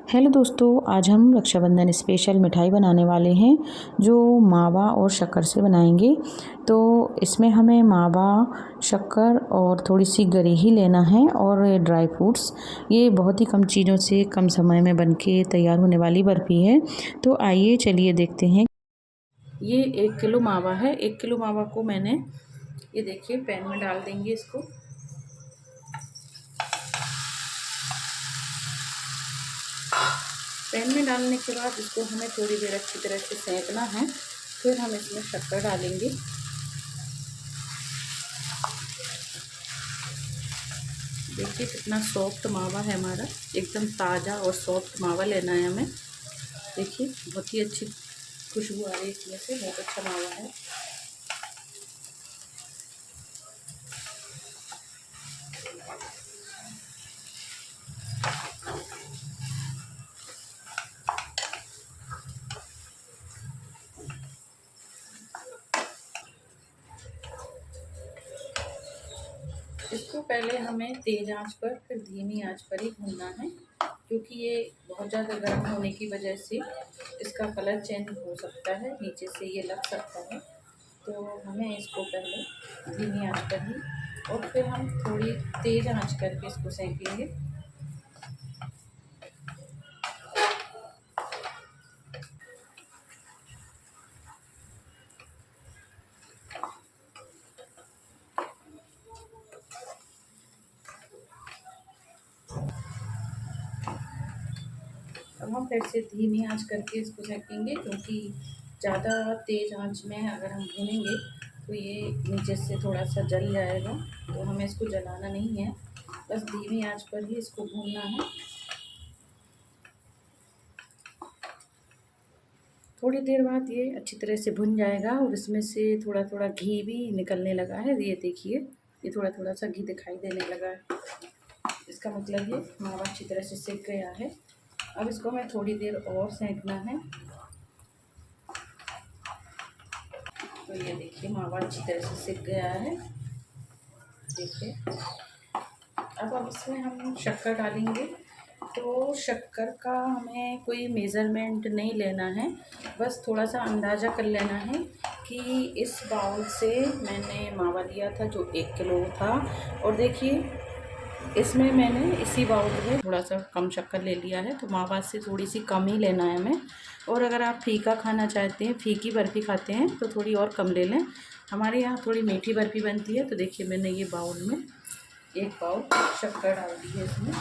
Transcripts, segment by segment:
Hello दोस्तों, आज हम रक्षाबंधन स्पेशल मिठाई बनाने वाले हैं जो मावा और शक्कर से बनाएंगे। तो इसमें हमें मावा, शक्कर और थोड़ी सी गरी ही लेना है और ड्राई फ्रूट्स। ये बहुत ही कम चीज़ों से कम समय में बनके तैयार होने वाली बर्फ़ी है। तो आइए चलिए देखते हैं। ये 1 किलो मावा है। 1 किलो मावा को मैंने ये देखिए पैन में डाल देंगे इसको। पैन में डालने के बाद इसको हमें थोड़ी देर अच्छी तरह से सेंकना है। फिर हम इसमें शक्कर डालेंगे। देखिए कितना सॉफ्ट मावा है हमारा, एकदम ताज़ा और सॉफ्ट मावा लेना है हमें। देखिए बहुत ही अच्छी खुशबू आ रही है इसमें से, बहुत अच्छा मावा है। इसको पहले हमें तेज़ आंच पर फिर धीमी आंच पर ही भूनना है, क्योंकि ये बहुत ज़्यादा गर्म होने की वजह से इसका कलर चेंज हो सकता है, नीचे से ये लग सकता है। तो हमें इसको पहले धीमी आंच पर ही और फिर हम थोड़ी तेज़ आंच करके इसको सेंकेंगे। अब हम फिर से धीमी आंच करके इसको सेकेंगे, क्योंकि ज़्यादा तेज़ आंच में अगर हम भूनेंगे तो ये नीचे से थोड़ा सा जल जाएगा। तो हमें इसको जलाना नहीं है, बस धीमी आंच पर ही इसको भूनना है। थोड़ी देर बाद ये अच्छी तरह से भुन जाएगा और इसमें से थोड़ा थोड़ा घी भी निकलने लगा है। ये देखिए, ये थोड़ा थोड़ा सा घी दिखाई देने लगा है। इसका मतलब ये मावा अच्छी तरह से सिक गया है। अब इसको हमें थोड़ी देर और सेंकना है। तो ये देखिए मावा अच्छी तरह से सिक गया है। देखिए अब इसमें हम शक्कर डालेंगे। तो शक्कर का हमें कोई मेज़रमेंट नहीं लेना है, बस थोड़ा सा अंदाज़ा कर लेना है कि इस बाउल से मैंने मावा लिया था जो 1 किलो था, और देखिए इसमें मैंने इसी बाउल में थोड़ा सा कम शक्कर ले लिया है। तो मावा से थोड़ी सी कम ही लेना है हमें। और अगर आप फीका खाना चाहते हैं, फीकी बर्फ़ी खाते हैं, तो थोड़ी और कम ले लें। हमारे यहाँ थोड़ी मीठी बर्फ़ी बनती है। तो देखिए मैंने ये बाउल में 1 बाउल शक्कर डाल दी है इसमें।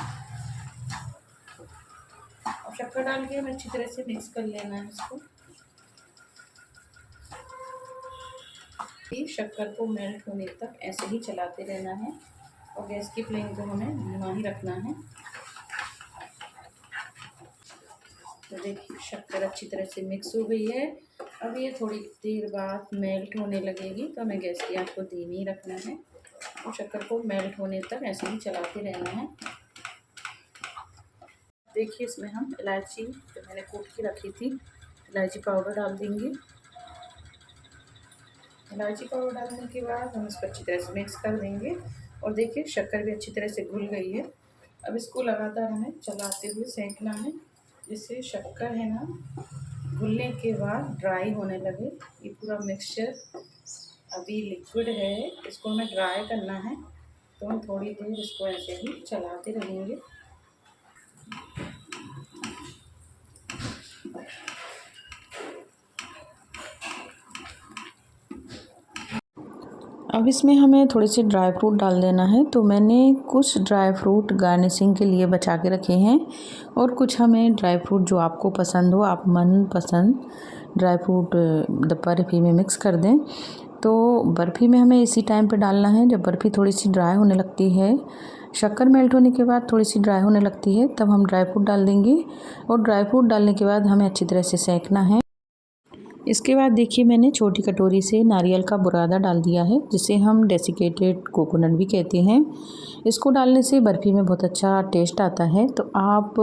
अब शक्कर डाल के हमें अच्छी तरह से मिक्स कर लेना है इसको। शक्कर को मेल्ट होने तक ऐसे ही चलाते रहना है और गैस की फ्लेम को हमें धीमा ही रखना है। तो देखिए शक्कर अच्छी तरह से मिक्स हो गई है। अब ये थोड़ी देर बाद मेल्ट होने लगेगी, तो हमें गैस की आंच को धीमी ही रखना है और शक्कर को मेल्ट होने तक ऐसे ही चलाते रहना है। देखिए इसमें हम इलायची जो मैंने कूट के रखी थी, इलायची पाउडर डाल देंगे। इलायची पाउडर डालने के बाद हम इसको अच्छी तरह से मिक्स कर देंगे। और देखिए शक्कर भी अच्छी तरह से घुल गई है। अब इसको लगातार हमें चलाते हुए सेंकना है, जिससे शक्कर है ना घुलने के बाद ड्राई होने लगे। ये पूरा मिक्सचर अभी लिक्विड है, इसको हमें ड्राई करना है। तो हम थोड़ी देर इसको ऐसे ही चलाते रहेंगे। अब इसमें हमें थोड़े से ड्राई फ्रूट डाल देना है। तो मैंने कुछ ड्राई फ्रूट गार्निशिंग के लिए बचा के रखे हैं, और कुछ हमें ड्राई फ्रूट जो आपको पसंद हो, आप मनपसंद ड्राई फ्रूट बर्फ़ी में मिक्स कर दें। तो बर्फ़ी में हमें इसी टाइम पे डालना है जब बर्फ़ी थोड़ी सी ड्राई होने लगती है। शक्कर मेल्ट होने के बाद थोड़ी सी ड्राई होने लगती है, तब हम ड्राई फ्रूट डाल देंगे। और ड्राई फ्रूट डालने के बाद हमें अच्छी तरह से सेंकना है। इसके बाद देखिए मैंने छोटी कटोरी से नारियल का बुरादा डाल दिया है, जिसे हम डेसिकेटेड कोकोनट भी कहते हैं। इसको डालने से बर्फ़ी में बहुत अच्छा टेस्ट आता है। तो आप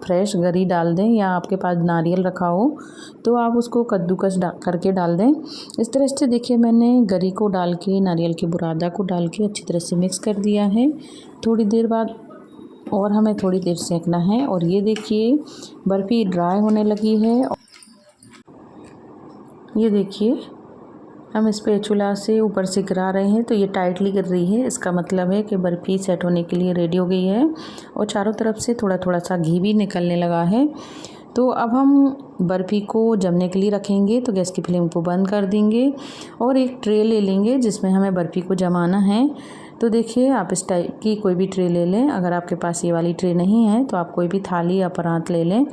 फ्रेश गरी डाल दें, या आपके पास नारियल रखा हो तो आप उसको कद्दूकस करके डाल दें। इस तरह से देखिए मैंने गरी को डाल के, नारियल के बुरादा को डाल के अच्छी तरह से मिक्स कर दिया है। थोड़ी देर बाद और हमें थोड़ी देर सेकना है। और ये देखिए बर्फ़ी ड्राई होने लगी है। ये देखिए हम स्पैचुला से ऊपर से गिरा रहे हैं तो ये टाइटली गिर रही है। इसका मतलब है कि बर्फ़ी सेट होने के लिए रेडी हो गई है और चारों तरफ से थोड़ा थोड़ा सा घी भी निकलने लगा है। तो अब हम बर्फ़ी को जमने के लिए रखेंगे। तो गैस की फ्लेम को बंद कर देंगे और एक ट्रे ले लेंगे जिसमें हमें बर्फ़ी को जमाना है। तो देखिए आप इस टाइप की कोई भी ट्रे ले लें। अगर आपके पास ये वाली ट्रे नहीं है तो आप कोई भी थाली या परात ले लें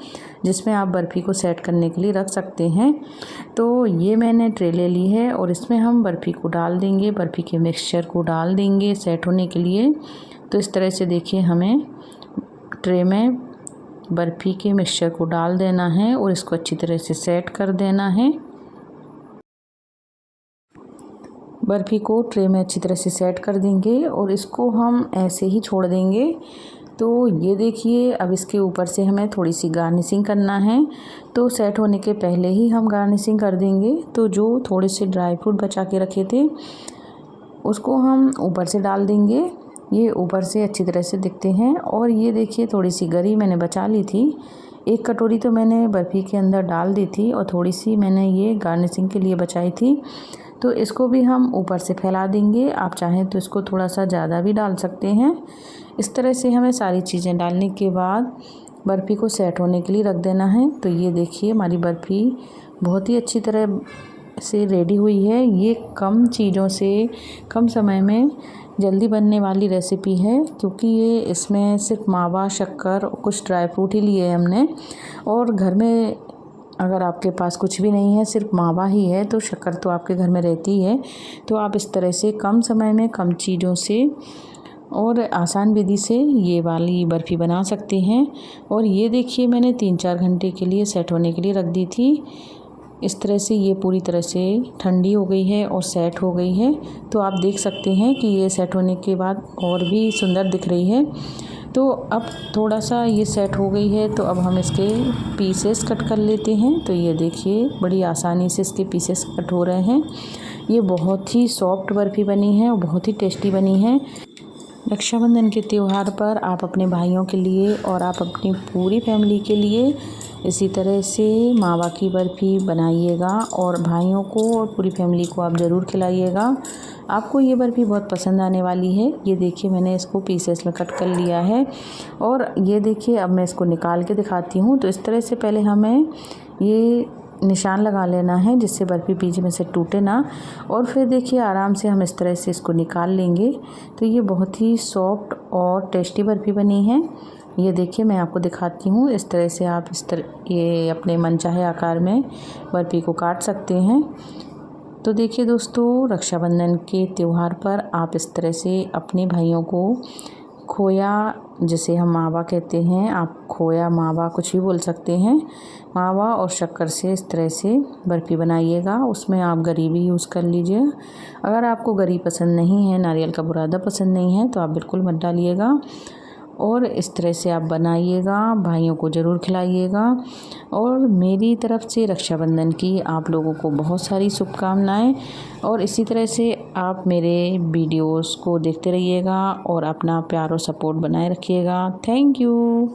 जिसमें आप बर्फ़ी को सेट करने के लिए रख सकते हैं। तो ये मैंने ट्रे ले ली है और इसमें हम बर्फ़ी को डाल देंगे, बर्फ़ी के मिक्सचर को डाल देंगे सेट होने के लिए। तो इस तरह से देखिए हमें ट्रे में बर्फ़ी के मिक्सचर को डाल देना है और इसको अच्छी तरह से सेट कर देना है। बर्फ़ी को ट्रे में अच्छी तरह से सेट कर देंगे और इसको हम ऐसे ही छोड़ देंगे। तो ये देखिए अब इसके ऊपर से हमें थोड़ी सी गार्निशिंग करना है। तो सेट होने के पहले ही हम गार्निशिंग कर देंगे। तो जो थोड़े से ड्राई फ्रूट बचा के रखे थे उसको हम ऊपर से डाल देंगे। ये ऊपर से अच्छी तरह से दिखते हैं। और ये देखिए थोड़ी सी गरी मैंने बचा ली थी, एक कटोरी तो मैंने बर्फ़ी के अंदर डाल दी थी और थोड़ी सी मैंने ये गार्निशिंग के लिए बचाई थी। तो इसको भी हम ऊपर से फैला देंगे। आप चाहें तो इसको थोड़ा सा ज़्यादा भी डाल सकते हैं। इस तरह से हमें सारी चीज़ें डालने के बाद बर्फ़ी को सेट होने के लिए रख देना है। तो ये देखिए हमारी बर्फ़ी बहुत ही अच्छी तरह से रेडी हुई है। ये कम चीज़ों से कम समय में जल्दी बनने वाली रेसिपी है क्योंकि ये इसमें सिर्फ मावा, शक्कर और कुछ ड्राई फ्रूट ही लिए हैं हमने। और घर में अगर आपके पास कुछ भी नहीं है, सिर्फ मावा ही है, तो शक्कर तो आपके घर में रहती है। तो आप इस तरह से कम समय में कम चीज़ों से और आसान विधि से ये वाली बर्फ़ी बना सकते हैं। और ये देखिए मैंने 3-4 घंटे के लिए सेट होने के लिए रख दी थी। इस तरह से ये पूरी तरह से ठंडी हो गई है और सेट हो गई है। तो आप देख सकते हैं कि ये सेट होने के बाद और भी सुंदर दिख रही है। तो अब थोड़ा सा ये सेट हो गई है तो अब हम इसके पीसेस कट कर लेते हैं। तो ये देखिए बड़ी आसानी से इसके पीसेस कट हो रहे हैं। ये बहुत ही सॉफ्ट बर्फ़ी बनी है और बहुत ही टेस्टी बनी है। रक्षाबंधन के त्यौहार पर आप अपने भाइयों के लिए और आप अपनी पूरी फैमिली के लिए इसी तरह से मावा की बर्फ़ी बनाइएगा और भाइयों को और पूरी फैमिली को आप ज़रूर खिलाइएगा। आपको ये बर्फ़ी बहुत पसंद आने वाली है। ये देखिए मैंने इसको पीसेस में कट कर लिया है और ये देखिए अब मैं इसको निकाल के दिखाती हूँ। तो इस तरह से पहले हमें ये निशान लगा लेना है जिससे बर्फ़ी बीच में से टूटे ना। और फिर देखिए आराम से हम इस तरह से इसको निकाल लेंगे। तो ये बहुत ही सॉफ्ट और टेस्टी बर्फ़ी बनी है। ये देखिए मैं आपको दिखाती हूँ। इस तरह से आप ये अपने मनचाहे आकार में बर्फ़ी को काट सकते हैं। तो देखिए दोस्तों रक्षाबंधन के त्यौहार पर आप इस तरह से अपने भाइयों को खोया, जिसे हम मावा कहते हैं, आप खोया मावा कुछ भी बोल सकते हैं, मावा और शक्कर से इस तरह से बर्फ़ी बनाइएगा। उसमें आप गरी भी यूज़ कर लीजिए। अगर आपको गरी पसंद नहीं है, नारियल का बुरादा पसंद नहीं है तो आप बिल्कुल मत डालिएगा। और इस तरह से आप बनाइएगा, भाइयों को ज़रूर खिलाइएगा। और मेरी तरफ से रक्षाबंधन की आप लोगों को बहुत सारी शुभकामनाएं। और इसी तरह से आप मेरे वीडियोस को देखते रहिएगा और अपना प्यार और सपोर्ट बनाए रखिएगा। Thank you.